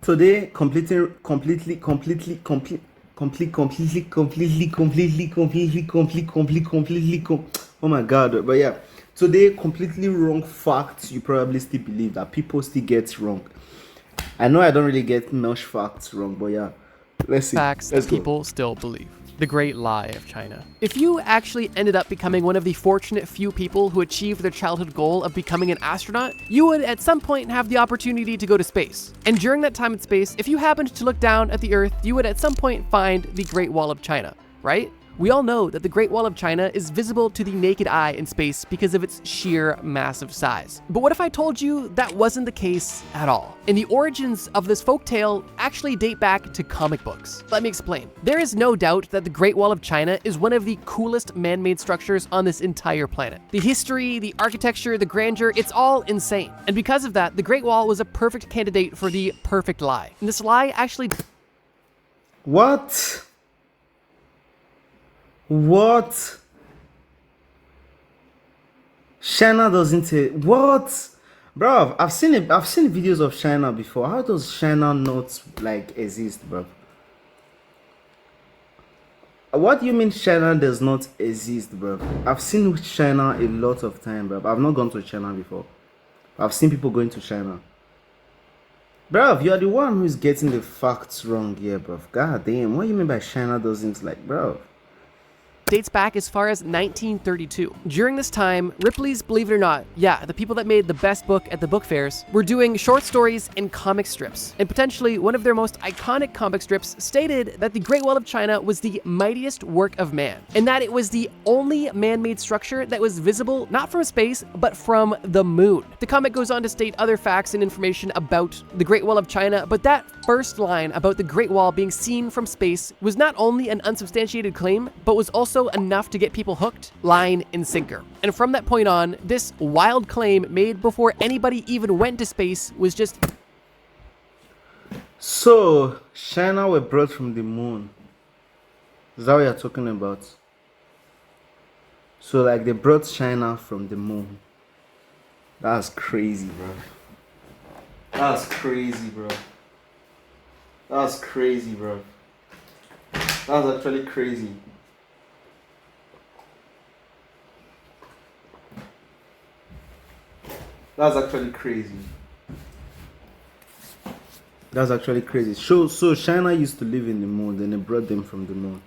Today, completely. Oh my God! But yeah, today, completely wrong facts you probably still believe that people still get wrong. I know I don't really get much facts wrong, but yeah, let's see. Facts Let's that go. people still believe. The Great Lie of China. If you actually ended up becoming one of the fortunate few people who achieved their childhood goal of becoming an astronaut, you would at some point have the opportunity to go to space. And during that time in space, if you happened to look down at the Earth, you would at some point find the Great Wall of China, right? We all know that the Great Wall of China is visible to the naked eye in space because of its sheer massive size. But what if I told you that wasn't the case at all? And the origins of this folktale actually date back to comic books. Let me explain. There is no doubt that the Great Wall of China is one of the coolest man-made structures on this entire planet. The history, the architecture, the grandeur, it's all insane. And because of that, the Great Wall was a perfect candidate for the perfect lie. And this lie actually... What? What? China doesn't say what? Bro, I've seen it. I've seen videos of China before. How does China not like exist, bro? What do you mean China does not exist, bro? I've seen China a lot of time, bro. I've not gone to China before. I've seen people going to China. Bro, you're the one who's getting the facts wrong here, bro. God damn, what do you mean by China doesn't like, bro? Dates back as far as 1932. During this time, Ripley's Believe It or Not, yeah, the people that made the best book at the book fairs, were doing short stories and comic strips. And potentially one of their most iconic comic strips stated that the Great Wall of China was the mightiest work of man, and that it was the only man-made structure that was visible not from space, but from the moon. The comic goes on to state other facts and information about the Great Wall of China, but that first line about the Great Wall being seen from space was not only an unsubstantiated claim, but was also enough to get people hooked, line, and sinker. And from that point on, this wild claim made before anybody even went to space was just... So, China were brought from the moon. Is that what you're talking about? So, like, they brought China from the moon. That's crazy, bro. That's crazy, bro. That's crazy, bro. That's actually crazy. That's actually crazy. That's actually crazy. So China used to live in the moon, then they brought them from the moon.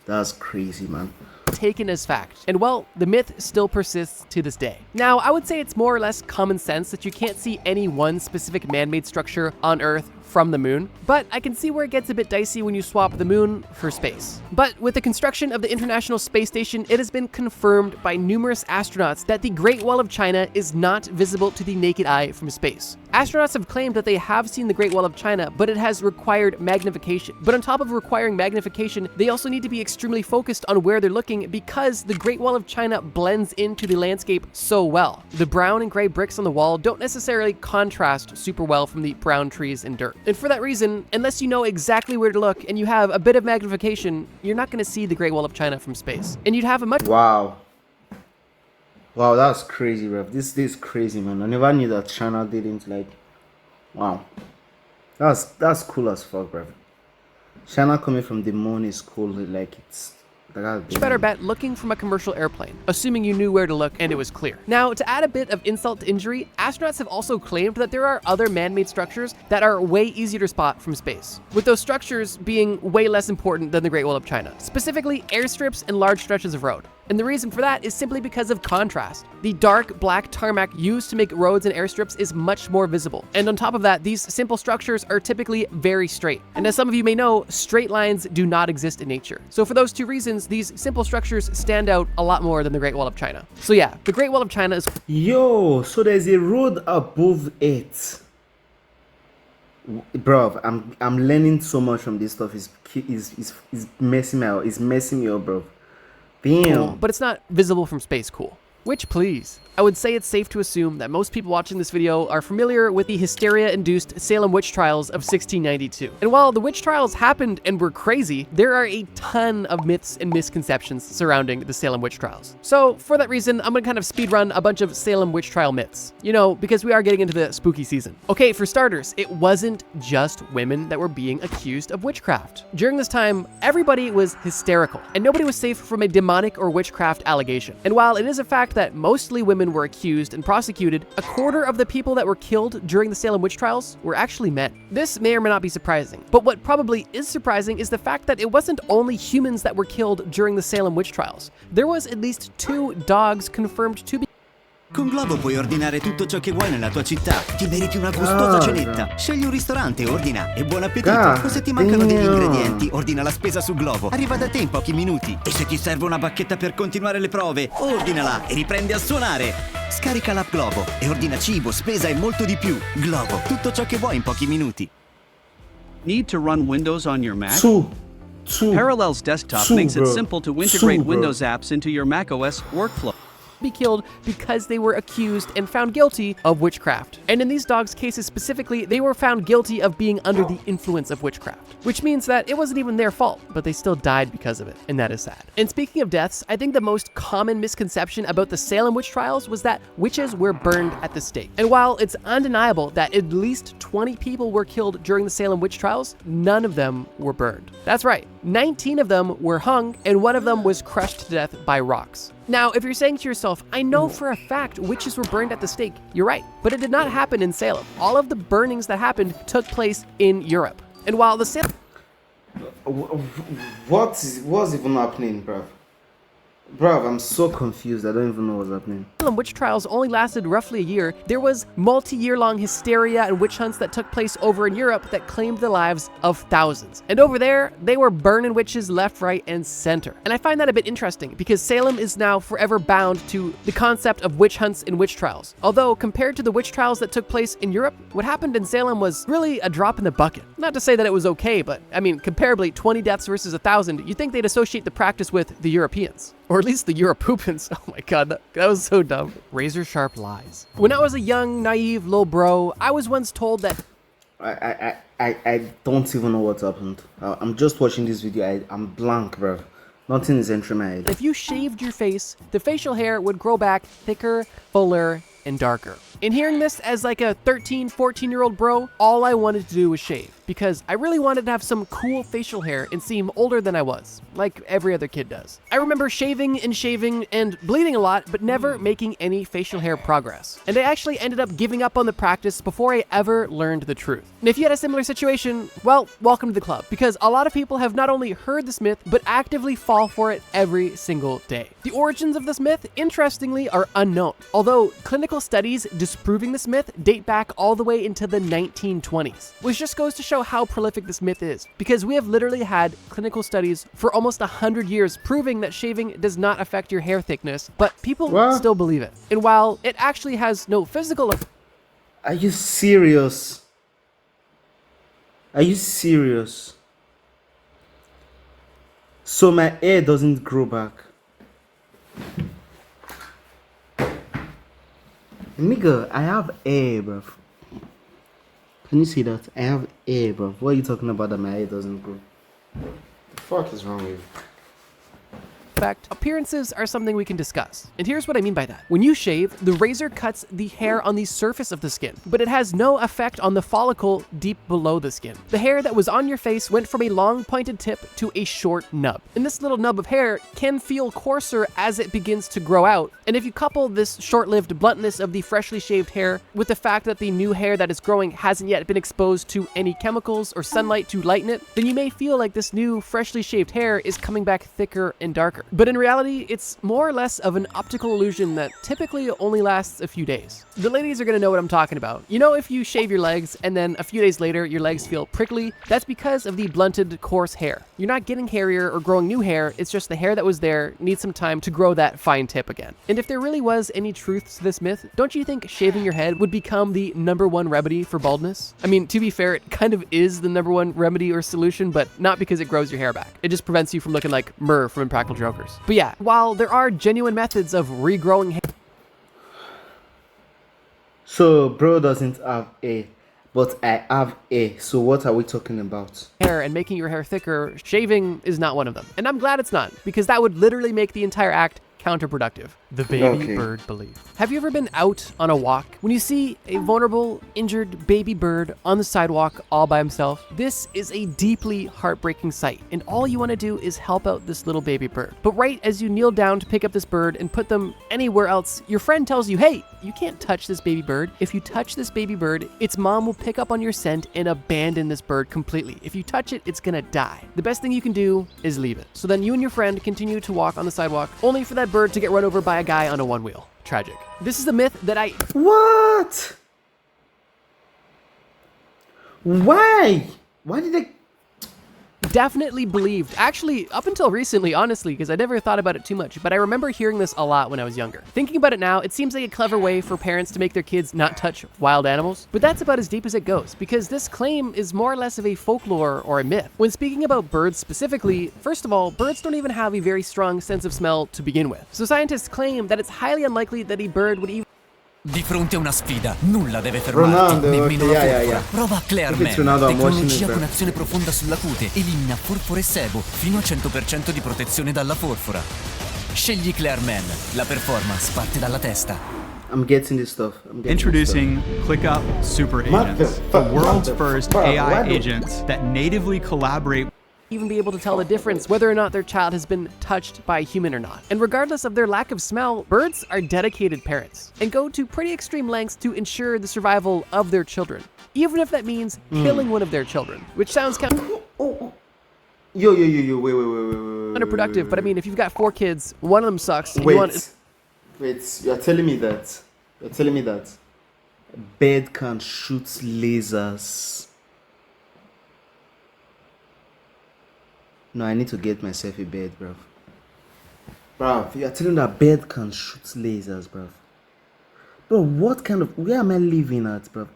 That's crazy, man. Taken as fact. And well, the myth still persists to this day. Now, I would say it's more or less common sense that you can't see any one specific man-made structure on Earth from the moon, but I can see where it gets a bit dicey when you swap the moon for space. But with the construction of the International Space Station, it has been confirmed by numerous astronauts that the Great Wall of China is not visible to the naked eye from space. Astronauts have claimed that they have seen the Great Wall of China, but it has required magnification. But on top of requiring magnification, they also need to be extremely focused on where they're looking because the Great Wall of China blends into the landscape so well. The brown and gray bricks on the wall don't necessarily contrast super well from the brown trees and dirt. And for that reason, unless you know exactly where to look and you have a bit of magnification, you're not going to see the Great Wall of China from space. And you'd have a much... Wow. Wow, that's crazy, bro. This is crazy, man. I never knew that China didn't like... Wow. That's cool as fuck, bro. China coming from the moon is cool. Like, it's... better bet looking from a commercial airplane, assuming you knew where to look and it was clear. Now, to add a bit of insult to injury, astronauts have also claimed that there are other man-made structures that are way easier to spot from space, with those structures being way less important than the Great Wall of China, specifically airstrips and large stretches of road. And the reason for that is simply because of contrast. The dark black tarmac used to make roads and airstrips is much more visible. And on top of that, these simple structures are typically very straight. And as some of you may know, straight lines do not exist in nature. So for those two reasons, these simple structures stand out a lot more than the Great Wall of China. So yeah, the Great Wall of China is... Yo, so there's a road above it. Bro, I'm learning so much from this stuff. It's messing me out. It's messing me up, bro. Damn. Cool, but it's not visible from space cool. Which, please, I would say it's safe to assume that most people watching this video are familiar with the hysteria-induced Salem witch trials of 1692. And while the witch trials happened and were crazy, there are a ton of myths and misconceptions surrounding the Salem witch trials. So for that reason, I'm gonna kind of speed run a bunch of Salem witch trial myths, you know, because we are getting into the spooky season. Okay, for starters, it wasn't just women that were being accused of witchcraft. During this time, everybody was hysterical, and nobody was safe from a demonic or witchcraft allegation. And while it is a fact that mostly women were accused and prosecuted, a quarter of the people that were killed during the Salem witch trials were actually men. This may or may not be surprising, but what probably is surprising is the fact that it wasn't only humans that were killed during the Salem witch trials. There was at least 2 dogs confirmed to be. Con Globo puoi ordinare tutto ciò che vuoi nella tua città. Ti meriti una gustosa cenetta. Scegli un ristorante, ordina e buon appetito. O se ti mancano degli ingredienti, ordina la spesa su Glovo. Arriva da te in pochi minuti. E se ti serve una bacchetta per continuare le prove, ordinala e riprendi a suonare. Scarica l'app Glovo e ordina cibo, spesa e molto di più. Glovo, tutto ciò che vuoi in pochi minuti. Need to run Windows on your Mac? Two. Parallels Desktop Two, makes it bro. simple to integrate Two, bro. Windows apps into your macOS workflow. Be killed because they were accused and found guilty of witchcraft. And in these dogs' cases specifically, they were found guilty of being under the influence of witchcraft, which means that it wasn't even their fault, but they still died because of it, and that is sad. And speaking of deaths, I think the most common misconception about the Salem witch trials was that witches were burned at the stake. And while it's undeniable that at least 20 people were killed during the Salem witch trials, none of them were burned. That's right, 19 of them were hung, and one of them was crushed to death by rocks. Now, if you're saying to yourself, I know for a fact witches were burned at the stake, you're right, but it did not happen in Salem. All of the burnings that happened took place in Europe. And while the Salem... What's even happening, bruv? Bruv, I'm so confused. I don't even know what's happening. witch trials only lasted roughly a year, there was multi-year-long hysteria and witch hunts that took place over in Europe that claimed the lives of thousands. And over there, they were burning witches left, right, and center. And I find that a bit interesting because Salem is now forever bound to the concept of witch hunts and witch trials. Although, compared to the witch trials that took place in Europe, what happened in Salem was really a drop in the bucket. Not to say that it was okay, but I mean, comparably, 20 deaths versus 1,000, you'd think they'd associate the practice with the Europeans. Or at least the Europoopans. Oh my god, that was so dumb. Razor sharp lies. When I was a young, naive little bro, I was once told that I don't even know what happened. I'm just watching this video. I'm blank, bro. Nothing is entering my head. if you shaved your face, the facial hair would grow back thicker, fuller, and darker. In hearing this as like a 13, 14-year-old bro, all I wanted to do was shave because I really wanted to have some cool facial hair and seem older than I was, like every other kid does. I remember shaving and bleeding a lot, but never making any facial hair progress. And I actually ended up giving up on the practice before I ever learned the truth. And if you had a similar situation, well, welcome to the club, because a lot of people have not only heard this myth, but actively fall for it every single day. The origins of this myth, interestingly, are unknown, although clinical studies disproving this myth date back all the way into the 1920s, which just goes to show how prolific this myth is, because we have literally had clinical studies for almost 100 years proving that shaving does not affect your hair thickness, but people still believe it. And while it actually has no physical effect, Are you serious? Are you serious? So my hair doesn't grow back. Nigga, I have hair, bruv. Can you see that? I have hair, bruv. What are you talking about that my hair doesn't grow? The fuck is wrong with you? appearances are something we can discuss. And here's what I mean by that. When you shave, the razor cuts the hair on the surface of the skin, but it has no effect on the follicle deep below the skin. The hair that was on your face went from a long pointed tip to a short nub. And this little nub of hair can feel coarser as it begins to grow out. And if you couple this short-lived bluntness of the freshly shaved hair with the fact that the new hair that is growing hasn't yet been exposed to any chemicals or sunlight to lighten it, then you may feel like this new freshly shaved hair is coming back thicker and darker. But in reality, it's more or less of an optical illusion that typically only lasts a few days. The ladies are gonna know what I'm talking about. You know, if you shave your legs and then a few days later your legs feel prickly, that's because of the blunted, coarse hair. You're not getting hairier or growing new hair, it's just the hair that was there needs some time to grow that fine tip again. And if there really was any truth to this myth, don't you think shaving your head would become the #1 remedy for baldness? I mean, to be fair, it kind of is the #1 remedy or solution, but not because it grows your hair back. It just prevents you from looking like Murr from Impractical Jokers. But yeah, while there are genuine methods of regrowing hair, So bro doesn't have a, but I have a. So what are we talking about? Hair and making your hair thicker, shaving is not one of them. And I'm glad it's not, because that would literally make the entire act counterproductive. The baby bird belief. Have you ever been out on a walk when you see a vulnerable, injured baby bird on the sidewalk all by himself? This is a deeply heartbreaking sight, and all you want to do is help out this little baby bird. But right as you kneel down to pick up this bird and put them anywhere else, your friend tells you, hey, you can't touch this baby bird. If you touch this baby bird, its mom will pick up on your scent and abandon this bird completely. If you touch it, it's gonna die. The best thing you can do is leave it. So then you and your friend continue to walk on the sidewalk, only for that bird to get run over by a guy on a one wheel. Tragic. This is a myth that What? Why? Why did they? definitely believed, actually up until recently, honestly, because I never thought about it too much, but I remember hearing this a lot when I was younger. Thinking about it now, it seems like a clever way for parents to make their kids not touch wild animals, but that's about as deep as it goes, because this claim is more or less of a folklore or a myth. When speaking about birds specifically, first of all, birds don't even have a very strong sense of smell to begin with. So scientists claim that it's highly unlikely that a bird would even Di fronte a una sfida, nulla deve fermarti, Ronaldo, nemmeno okay, la yeah, forfora. yeah. Prova Clear If it's Man, Ronaldo, I'm watching tecnologia it, con bro. azione profonda sulla cute, elimina forfore e sebo, fino a 100% di protezione dalla forfora. Scegli Clear Man, la performance parte dalla testa. I'm getting this stuff. Introducing ClickUp Super Agents, the world's first AI Why do- agents that natively collaborate even be able to tell the difference whether or not their child has been touched by a human or not. And regardless of their lack of smell, birds are dedicated parents and go to pretty extreme lengths to ensure the survival of their children, even if that means killing one of their children, which sounds kind of Yo, wait. counterproductive, but I mean, if you've got 4 kids, one of them sucks, and you want Wait, you're telling me that a bird can shoot lasers. No, I need to get myself a bed, bruv. Bruv, you're telling me that bird can shoot lasers, bruv. Bro, what kind of... Where am I living at, bruv?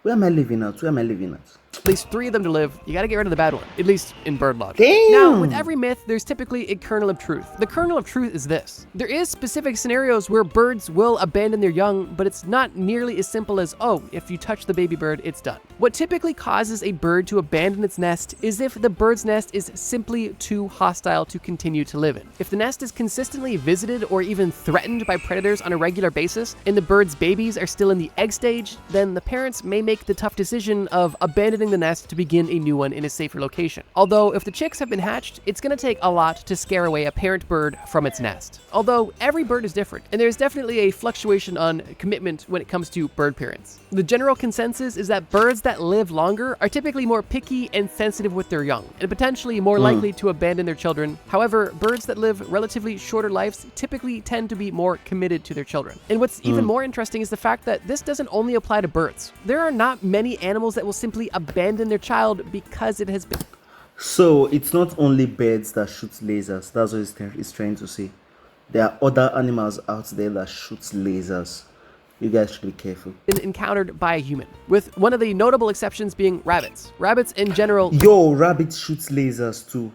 Where am I living at? at least 3 of them to live, you gotta get rid of the bad one, at least in bird logic. Damn! Now, with every myth, there's typically a kernel of truth. The kernel of truth is this. There is specific scenarios where birds will abandon their young, but it's not nearly as simple as, oh, if you touch the baby bird, it's done. What typically causes a bird to abandon its nest is if the bird's nest is simply too hostile to continue to live in. If the nest is consistently visited or even threatened by predators on a regular basis, and the bird's babies are still in the egg stage, then the parents may make the tough decision of abandoning the nest to begin a new one in a safer location. Although, if the chicks have been hatched, it's gonna take a lot to scare away a parent bird from its nest. Although, every bird is different, and there's definitely a fluctuation on commitment when it comes to bird parents. The general consensus is that birds that live longer are typically more picky and sensitive with their young, and potentially more likely to abandon their children. However, birds that live relatively shorter lives typically tend to be more committed to their children. And what's even more interesting is the fact that this doesn't only apply to birds. There are not many animals that will simply abandon their child because it has been... So, it's not only birds that shoot lasers. That's what it's trying to say. There are other animals out there that shoot lasers. You guys should be careful. been encountered by a human, with one of the notable exceptions being rabbits. Rabbits in general... Yo, rabbit shoots lasers too.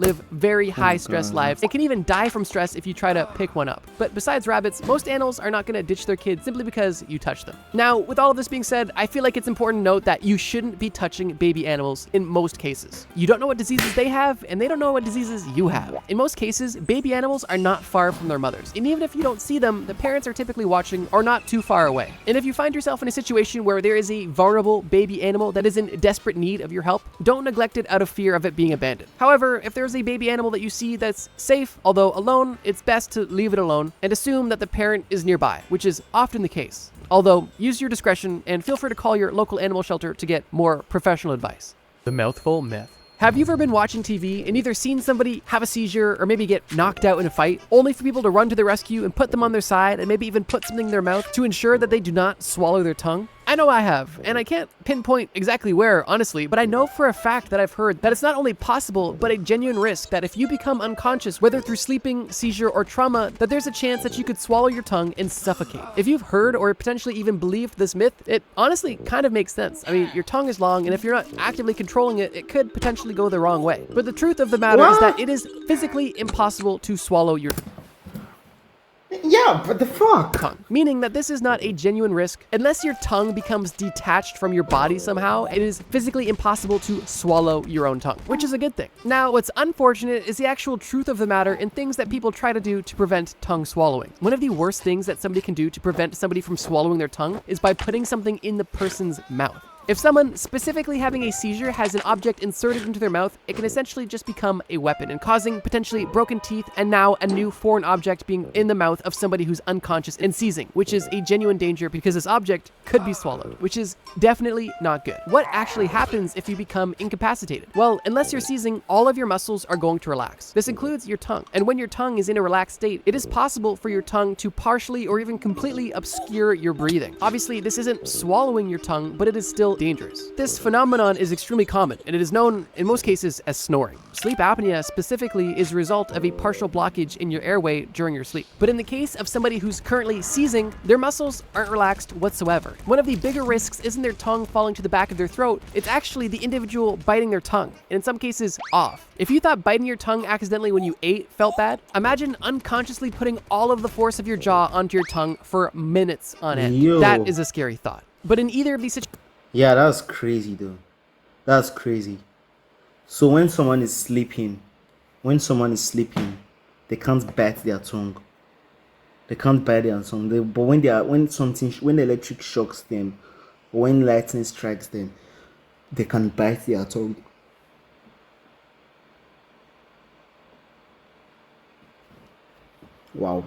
live very high stress lives and can even die from stress if you try to pick one up. But besides rabbits, most animals are not going to ditch their kids simply because you touch them. Now, with all of this being said, I feel like it's important to note that you shouldn't be touching baby animals in most cases. You don't know what diseases they have, and they don't know what diseases you have. In most cases, baby animals are not far from their mothers, and even if you don't see them, the parents are typically watching or not too far away. And if you find yourself in a situation where there is a vulnerable baby animal that is in desperate need of your help, don't neglect it out of fear of it being abandoned. However, if there's a baby animal that you see that's safe, although alone, it's best to leave it alone and assume that the parent is nearby, which is often the case. Although, use your discretion and feel free to call your local animal shelter to get more professional advice. The mouthful myth. Have you ever been watching TV and either seen somebody have a seizure or maybe get knocked out in a fight, only for people to run to the rescue and put them on their side and maybe even put something in their mouth to ensure that they do not swallow their tongue? I know I have, and I can't pinpoint exactly where, honestly, but I know for a fact that I've heard that it's not only possible, but a genuine risk that if you become unconscious, whether through sleeping, seizure, or trauma, that there's a chance that you could swallow your tongue and suffocate. If you've heard or potentially even believed this myth, it honestly kind of makes sense. I mean, your tongue is long, and if you're not actively controlling it, it could potentially go the wrong way. But the truth of the matter is that it is physically impossible to swallow your... Yeah, but the fuck? tongue, meaning that this is not a genuine risk. Unless your tongue becomes detached from your body somehow, it is physically impossible to swallow your own tongue, which is a good thing. Now, what's unfortunate is the actual truth of the matter and things that people try to do to prevent tongue swallowing. One of the worst things that somebody can do to prevent somebody from swallowing their tongue is by putting something in the person's mouth. If someone specifically having a seizure has an object inserted into their mouth, it can essentially just become a weapon and causing potentially broken teeth and now a new foreign object being in the mouth of somebody who's unconscious and seizing, which is a genuine danger because this object could be swallowed, which is definitely not good. What actually happens if you become incapacitated? Well, unless you're seizing, all of your muscles are going to relax. This includes your tongue. And when your tongue is in a relaxed state, it is possible for your tongue to partially or even completely obscure your breathing. Obviously, this isn't swallowing your tongue, but it is still dangerous. This phenomenon is extremely common, and it is known in most cases as snoring. Sleep apnea specifically is a result of a partial blockage in your airway during your sleep. But in the case of somebody who's currently seizing, their muscles aren't relaxed whatsoever. One of the bigger risks isn't their tongue falling to the back of their throat, it's actually the individual biting their tongue, and in some cases off. If you thought biting your tongue accidentally when you ate felt bad, imagine unconsciously putting all of the force of your jaw onto your tongue for minutes on end. Yo. That is a scary thought. But in either of these situations, Yeah, that's crazy though. That's crazy. So when someone is sleeping, they can't bite their tongue. They can't bite their tongue. But when the electric shocks them, or when lightning strikes them, they can bite their tongue. Wow.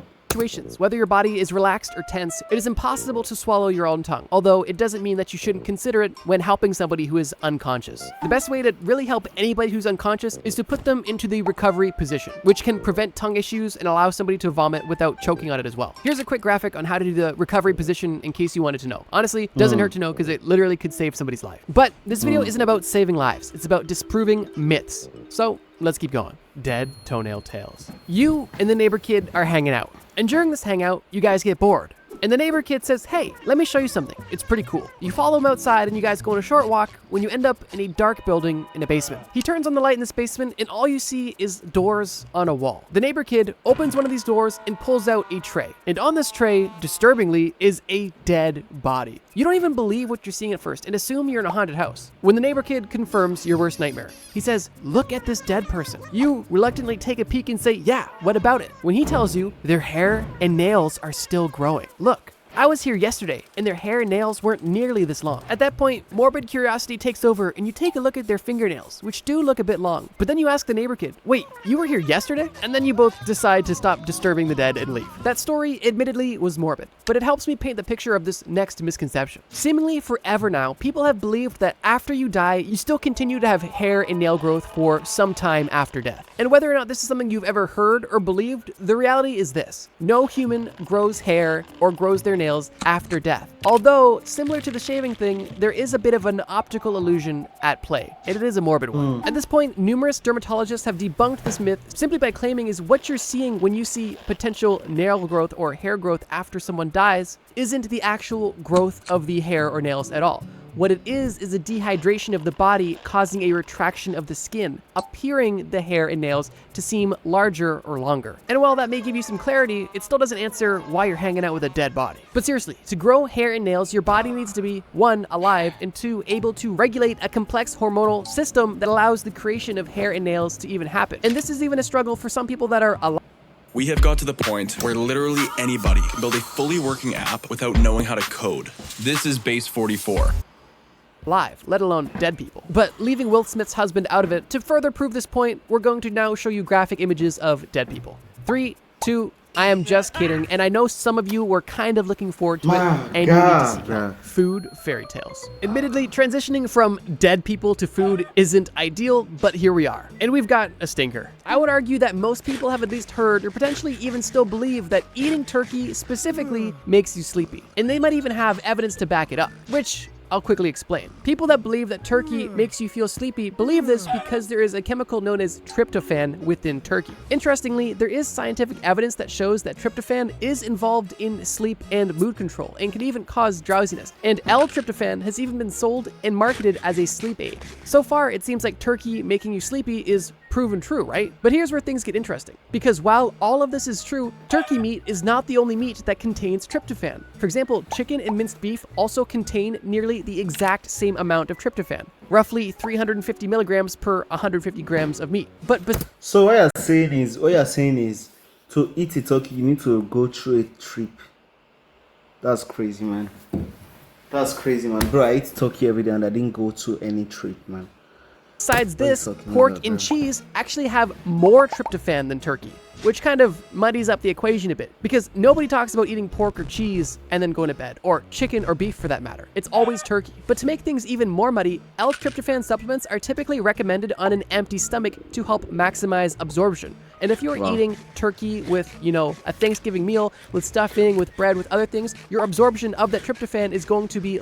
whether your body is relaxed or tense, it is impossible to swallow your own tongue, although it doesn't mean that you shouldn't consider it when helping somebody who is unconscious. The best way to really help anybody who's unconscious is to put them into the recovery position, which can prevent tongue issues and allow somebody to vomit without choking on it as well. Here's a quick graphic on how to do the recovery position in case you wanted to know. Honestly, doesn't hurt to know because it literally could save somebody's life. But this video isn't about saving lives, it's about disproving myths. So let's keep going. Dead toenail tales. You and the neighbor kid are hanging out. And during this hangout, you guys get bored. And the neighbor kid says, hey, let me show you something. It's pretty cool. You follow him outside and you guys go on a short walk when you end up in a dark building in a basement. He turns on the light in this basement and all you see is doors on a wall. The neighbor kid opens one of these doors and pulls out a tray. And on this tray, disturbingly, is a dead body. You don't even believe what you're seeing at first and assume you're in a haunted house. When the neighbor kid confirms your worst nightmare, he says, look at this dead person. You reluctantly take a peek and say, yeah, what about it? When he tells you their hair and nails are still growing. Look, I was here yesterday and their hair and nails weren't nearly this long. At that point, morbid curiosity takes over and you take a look at their fingernails, which do look a bit long. But then you ask the neighbor kid, wait, you were here yesterday? And then you both decide to stop disturbing the dead and leave. That story admittedly was morbid, but it helps me paint the picture of this next misconception. Seemingly forever now, people have believed that after you die, you still continue to have hair and nail growth for some time after death. And whether or not this is something you've ever heard or believed, the reality is this. No human grows hair or grows their nails after death. Although, similar to the shaving thing, there is a bit of an optical illusion at play, and it is a morbid one. At this point, numerous dermatologists have debunked this myth simply by claiming is what you're seeing when you see potential nail growth or hair growth after someone dies isn't the actual growth of the hair or nails at all. What it is a dehydration of the body causing a retraction of the skin, appearing the hair and nails to seem larger or longer. And while that may give you some clarity, it still doesn't answer why you're hanging out with a dead body. But seriously, to grow hair and nails, your body needs to be 1, alive, and 2, able to regulate a complex hormonal system that allows the creation of hair and nails to even happen. And this is even a struggle for some people that are alive. We have got to the point where literally anybody can build a fully working app without knowing how to code. This is Base 44. Live, let alone dead people. But leaving Will Smith's husband out of it, to further prove this point, we're going to now show you graphic images of dead people. 3, 2, I am just kidding, and I know some of you were kind of looking forward to it, and you need to see it. Food fairy tales. Admittedly, transitioning from dead people to food isn't ideal, but here we are. And we've got a stinker. I would argue that most people have at least heard, or potentially even still believe, that eating turkey specifically makes you sleepy. And they might even have evidence to back it up, which I'll quickly explain. People that believe that turkey makes you feel sleepy believe this because there is a chemical known as tryptophan within turkey. Interestingly, there is scientific evidence that shows that tryptophan is involved in sleep and mood control and can even cause drowsiness. And L-tryptophan has even been sold and marketed as a sleep aid. So far, it seems like turkey making you sleepy is proven true, right? But here's where things get interesting. Because while all of this is true, turkey meat is not the only meat that contains tryptophan. For example, chicken and minced beef also contain nearly the exact same amount of tryptophan, roughly 350 milligrams per 150 grams of meat. But So what you're saying is to eat a turkey, you need to go through a trip. That's crazy, man. That's crazy, man. Bro, I eat turkey every day and I didn't go to any trip, man. besides What are you this, talking pork about, and bro? cheese actually have more tryptophan than turkey, which kind of muddies up the equation a bit, because nobody talks about eating pork or cheese and then going to bed, or chicken or beef for that matter. It's always turkey. But to make things even more muddy, L-tryptophan supplements are typically recommended on an empty stomach to help maximize absorption. And if you're eating turkey with, a Thanksgiving meal, with stuffing, with bread, with other things, your absorption of that tryptophan is going to be